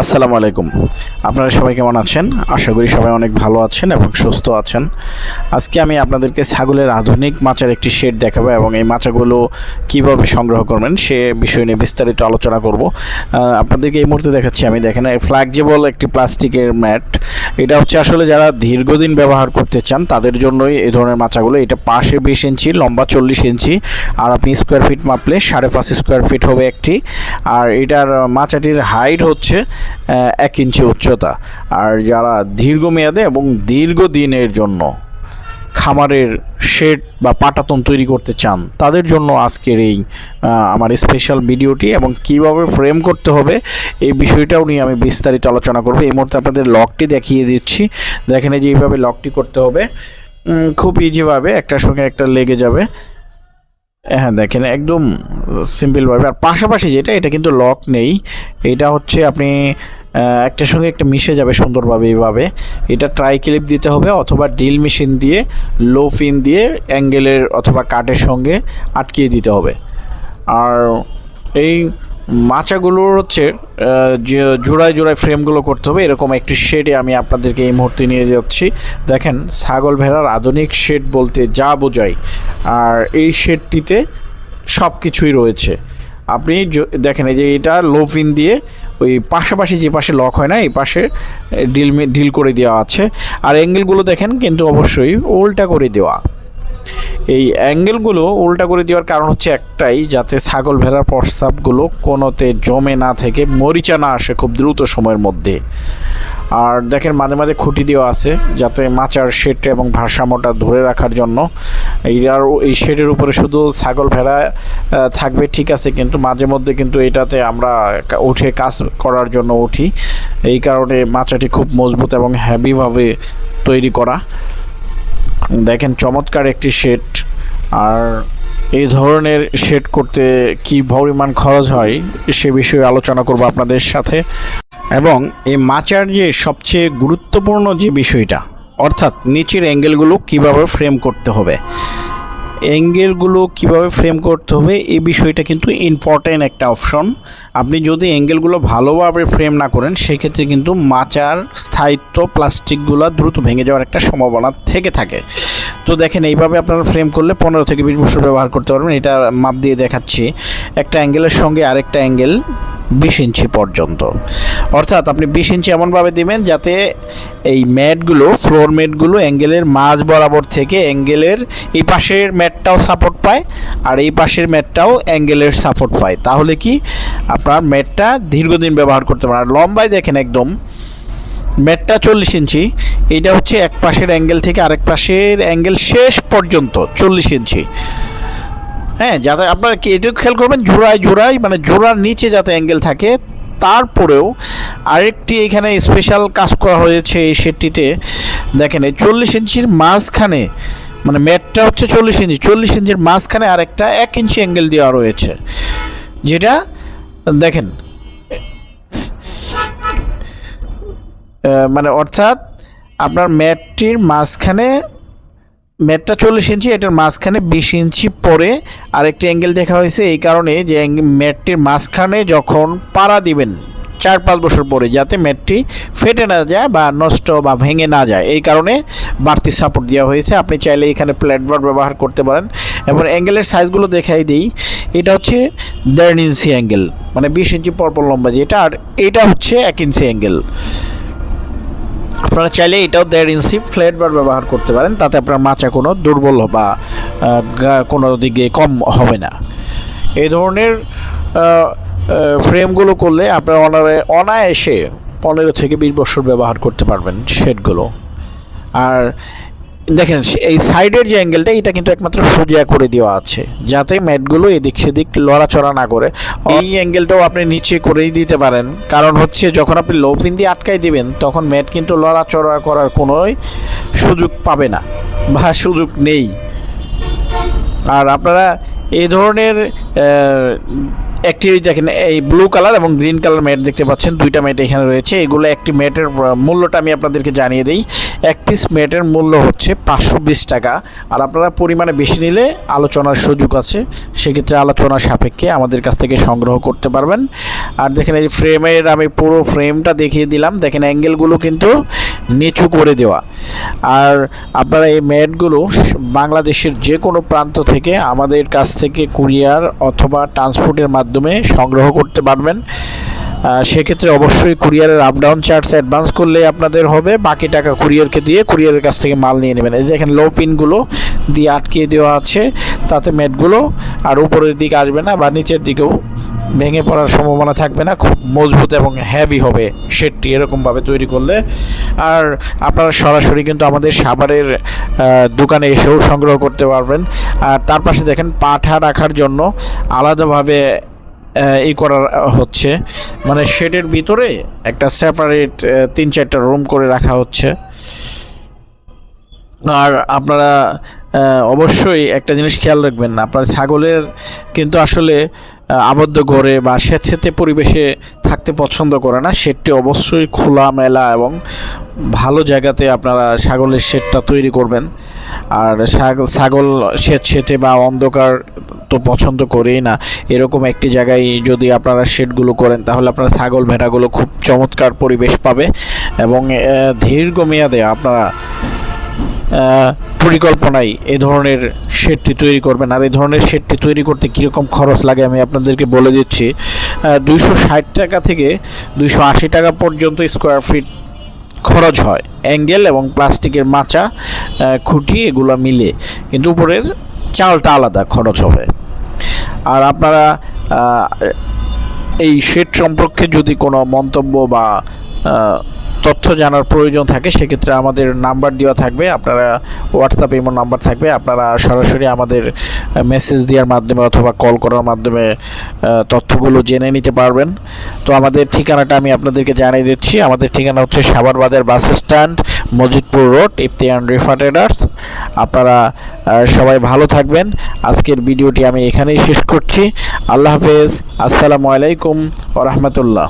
আসসালামু আলাইকুম। আপনারা সবাই কেমন আছেন? আশা করি সবাই অনেক ভালো আছেন এবং সুস্থ আছেন। আজকে আমি আপনাদেরকে ছাগলের আধুনিক মাচার একটি শেড দেখাবো এবং এই মাচাগুলো কিভাবে সংগ্রহ করবেন সে বিষয় নিয়ে বিস্তারিত আলোচনা করব। আপনাদেরকে এই মুহূর্তে দেখাচ্ছি, আমি দেখেন ফ্লেক্সিবল একটি প্লাস্টিকের ম্যাট। এটা হচ্ছে আসলে যারা দীর্ঘদিন ব্যবহার করতে চান তাদের জন্যই এই ধরনের মাচাগুলো। এটা পাশে 20 ইঞ্চি, লম্বা 40 ইঞ্চি, আর আপনি স্কোয়ার ফিট মাপলে 5.5 স্কোয়ার ফিট হবে একটি। আর এটার মাচাটির হাইট হচ্ছে 1 ইঞ্চি উচ্চতা। আর যারা দীর্ঘমেয়াদে এবং দীর্ঘদিনের জন্য খামারের শেড বা পাটাতন তৈরি করতে চান তাদের জন্য আজকের এই আমার স্পেশাল ভিডিওটি, এবং কিভাবে ফ্রেম করতে হবে এই বিষয়টাও নিয়ে আমি বিস্তারিত আলোচনা করব। এই মুহূর্তে আপনাদের লকটি দেখিয়ে দিচ্ছি। দেখেন এই যে এইভাবে লকটি করতে হবে, খুব ইজিভাবে একটার সঙ্গে একটা লেগে যাবে। হ্যাঁ দেখেন একদম সিম্পলভাবে। আর পাশাপাশি এটা কিন্তু লক নেই, এটা হচ্ছে আপনি একটার সঙ্গে একটা মিশে যাবে সুন্দরভাবে। এইভাবে এটা ট্রাই ক্লিপ দিতে হবে অথবা ড্রিল মেশিন দিয়ে লো পিন দিয়ে অ্যাঙ্গেলের অথবা কাঠের সঙ্গে আটকিয়ে দিতে হবে। আর এই মাচাগুলোর হচ্ছে জোড়ায় জোড়ায় ফ্রেমগুলো করতে হবে। এরকম একটি শেডে আমি আপনাদেরকে এই মুহূর্তে নিয়ে যাচ্ছি। দেখেন ছাগল ভেড়ার আধুনিক শেড বলতে যা বোঝায়, আর এই শেডটিতে সব কিছুই রয়েছে। আপনি দেখেন এই যে এটা লো পিন দিয়ে ওই পাশাপাশি যে পাশে লক হয় না এই পাশে ডিল করে দেওয়া আছে। আর অ্যাঙ্গেলগুলো দেখেন কিন্তু অবশ্যই উল্টা করে দেওয়া। এই অ্যাঙ্গেলগুলো উল্টা করে দেওয়ার কারণ হচ্ছে একটাই, যাতে ছাগল ভেড়ার প্রস্রাবগুলো কোনোতে জমে না থেকে মরিচা না আসে খুব দ্রুত সময়ের মধ্যে। আর দেখেন মাঝে মাঝে খুঁটি দেওয়া আছে যাতে মাচার শেড এবং ভারসাম্যটা ধরে রাখার জন্য। এই শেডের উপরে শুধু ছাগল ভেড়া থাকবে ঠিক আছে, কিন্তু মাঝে মধ্যে কিন্তু এটাতে আমরা উঠে কাজ করার জন্য উঠি। এই কারণে মাচাটি খুব মজবুত এবং হেভিভাবে তৈরি করা। দেখেন চমৎকার একটি শেড। আর এই ধরনের শেড করতে কী পরিমাণ খরচ হয় সে বিষয়ে আলোচনা করব আপনাদের সাথে। এবং এই মাচার যে সবচেয়ে গুরুত্বপূর্ণ যে বিষয়টা, অর্থাৎ নিচের অ্যাঙ্গেলগুলো কিভাবে ফ্রেম করতে হবে, অ্যাঙ্গেলগুলো কিভাবে ফ্রেম করতে হবে এই বিষয়টা কিন্তু ইম্পর্ট্যান্ট একটা অপশন। আপনি যদি অ্যাঙ্গেলগুলো ভালোভাবে ফ্রেম না করেন সেক্ষেত্রে কিন্তু মাচার স্থায়িত্ব প্লাস্টিকগুলো দ্রুত ভেঙে যাওয়ার একটা সম্ভাবনা থেকে থাকে। তো দেখেন এইভাবে আপনারা ফ্রেম করলে 15 থেকে 20 বছর ব্যবহার করতে পারবেন। এটা মাপ দিয়ে দেখাচ্ছি, একটা অ্যাঙ্গেলের সঙ্গে আরেকটা অ্যাঙ্গেল 20 ইঞ্চি পর্যন্ত। অর্থাৎ আপনি 20 ইঞ্চি এমনভাবে দেবেন যাতে এই ম্যাটগুলো, ফ্লোর ম্যাটগুলো অ্যাঙ্গেলের মাঝ বরাবর থেকে অ্যাঙ্গেলের এই পাশের ম্যাটটাও সাপোর্ট পায় আর এই পাশের ম্যাটটাও অ্যাঙ্গেলের সাপোর্ট পায়। তাহলে কি আপনার ম্যাটটা দীর্ঘদিন ব্যবহার করতে পারেন। আর লম্বায় দেখেন একদম ম্যাটটা 40 ইঞ্চি, এইটা হচ্ছে এক পাশের অ্যাঙ্গেল থেকে আরেক পাশের অ্যাঙ্গেল শেষ পর্যন্ত 40 ইঞ্চি। হ্যাঁ, যাতে আপনারা কি এটুকু খেয়াল করবেন, জোড়ায় মানে জোড়ার নিচে যাতে অ্যাঙ্গেল থাকে। তারপরেও আরেকটি এখানে স্পেশাল কাজ করা হয়েছে এই শেডটিতে। দেখেন এই 40 ইঞ্চির মাঝখানে, মানে ম্যাটটা হচ্ছে 40 ইঞ্চি, 40 ইঞ্চির মাঝখানে আরেকটা 1 ইঞ্চি অ্যাঙ্গেল দেওয়া রয়েছে, যেটা দেখেন মানে অর্থাৎ আপনার ম্যাটটির মাঝখানে, ম্যাটটা 40 ইঞ্চি, এটার মাঝখানে 20 ইঞ্চি পরে আরেকটি অ্যাঙ্গেল দেখা হয়েছে। এই কারণে যে ম্যাটটির মাঝখানে যখন পাড়া দিবেন 4-5 বছর পরে, যাতে ম্যাটটি ফেটে না যায় বা নষ্ট বা ভেঙে না যায়, এই কারণে বাড়তি সাপোর্ট দেওয়া হয়েছে। আপনি চাইলে এখানে প্ল্যাটবোর্ড ব্যবহার করতে পারেন। এবং অ্যাঙ্গেলের সাইজগুলো দেখাই দিই, এটা হচ্ছে 1.5 ইঞ্চি অ্যাঙ্গেল, মানে 20 ইঞ্চি পরপর লম্বা যেটা, আর এটা হচ্ছে 1 ইঞ্চি অ্যাঙ্গেল। আপনারা চাইলে এটাও 1.5 ইঞ্চি ফ্ল্যাট বার ব্যবহার করতে পারেন, তাতে আপনার মাচা কোনো দুর্বল বা কোনো দিকে কম হবে না। এই ধরনের ফ্রেমগুলো করলে আপনারা অনায়াসে 15 থেকে 20 বছর ব্যবহার করতে পারবেন শেডগুলো। আর দেখেন এই সাইডের যে অ্যাঙ্গেলটা, এটা কিন্তু একমাত্র সোজা করে দেওয়া আছে যাতে ম্যাটগুলো এদিক সেদিক লড়াচড়া না করে। এই অ্যাঙ্গেলটাও আপনি নিচে করেই দিতে পারেন, কারণ হচ্ছে যখন আপনি লো পিন দিয়ে আটকাই দিবেন তখন ম্যাট কিন্তু লড়াচড়া করার কোনোই সুযোগ পাবে না বা সুযোগ নেই। আর আপনারা এই ধরনের একটি দেখেন এই ব্লু কালার এবং গ্রিন কালার ম্যাট দেখতে পাচ্ছেন, দুইটা ম্যাট এখানে রয়েছে। এগুলো একটি ম্যাটের মূল্যটা আমি আপনাদেরকে জানিয়ে দিই। এক পিস ম্যাটের মূল্য হচ্ছে 520 টাকা। আর আপনারা পরিমাণে বেশি নিলে আলোচনার সুযোগ আছে, সেক্ষেত্রে আলোচনা সাপেক্ষে আমাদের কাছ থেকে সংগ্রহ করতে পারবেন। আর দেখেন এই ফ্রেমের আমি পুরো ফ্রেমটা দেখিয়ে দিলাম, দেখেন অ্যাঙ্গেলগুলো কিন্তু নিচু করে দেওয়া। আর আপনারা এই ম্যাটগুলো বাংলাদেশের যে কোনো প্রান্ত থেকে আমাদের কাছ থেকে কুরিয়ার অথবা ট্রান্সপোর্টের মাধ্যমে সংগ্রহ করতে পারবেন। সেক্ষেত্রে অবশ্যই কুরিয়ারের আপ ডাউন চার্জ অ্যাডভান্স করলে আপনাদের হবে, বাকি টাকা কুরিয়ারকে দিয়ে কুরিয়ারের কাছ থেকে মাল নিয়ে নেবেন। এই দেখেন লো পিনগুলো দিয়ে আটকিয়ে দেওয়া আছে, তাতে ম্যাটগুলো আর উপরের দিকে আসবে না বা নিচের দিকেও ভেঙে পড়ার সম্ভাবনা থাকবে না, খুব মজবুত এবং হেভি হবে শেডটি এরকমভাবে তৈরি করলে। আর আপনারা সরাসরি কিন্তু আমাদের সাভারের দোকানে এসেও সংগ্রহ করতে পারবেন। আর তার পাশে দেখেন পাঠা রাখার জন্য আলাদাভাবে এই করা হচ্ছে, মানে শেডের ভিতরে একটা সেপারেট 3-4টা রুম করে রাখা হচ্ছে। আর আপনারা অবশ্যই একটা জিনিস খেয়াল রাখবেন, আপনার ছাগলের কিন্তু আসলে আবদ্ধ ঘরে বা স্যাঁতসেঁতে পরিবেশে থাকতে পছন্দ করে না। শেডটি অবশ্যই খোলামেলা এবং ভালো জায়গাতে আপনারা ছাগলের শেডটা তৈরি করবেন। আর ছাগল স্যাঁতসেঁতে বা অন্ধকার তো পছন্দ করেই না, এরকম একটি জায়গায় যদি আপনারা শেডগুলো করেন তাহলে আপনার ছাগল ভেড়াগুলো খুব চমৎকার পরিবেশ পাবে এবং দীর্ঘমেয়াদে আপনারা পরিকল্পনায় এই ধরনের শেডটি তৈরি করবেন। আর এই ধরনের শেডটি তৈরি করতে কীরকম খরচ লাগে আমি আপনাদেরকে বলে দিচ্ছি। 260 টাকা থেকে 280 টাকা পর্যন্ত স্কোয়ার ফিট খরচ হয়, অ্যাঙ্গেল এবং প্লাস্টিকের মাচা খুঁটি এগুলো মিলে, কিন্তু উপরের চালটা আলাদা খরচ হবে। আর আপনারা এই শেড সম্পর্কে যদি কোনো মন্তব্য বা তথ্য জানার প্রয়োজন থাকে সেক্ষেত্রে আমাদের নাম্বার দেওয়া থাকবে, আপনারা হোয়াটসঅ্যাপে এমন নাম্বার থাকবে, আপনারা সরাসরি আমাদের মেসেজ দেওয়ার মাধ্যমে অথবা কল করার মাধ্যমে তথ্যগুলো জেনে নিতে পারবেন। তো আমাদের ঠিকানাটা আমি আপনাদেরকে জানিয়ে দিচ্ছি। আমাদের ঠিকানা হচ্ছে Savar Bazar bus stand, Majidpur road, Iftian Rifa traders. আপনারা সবাই ভালো থাকবেন। আজকের ভিডিওটি আমি এখানেই শেষ করছি। আল্লাহ হাফেজ, আসসালামু আলাইকুম ওয়া রাহমাতুল্লাহ।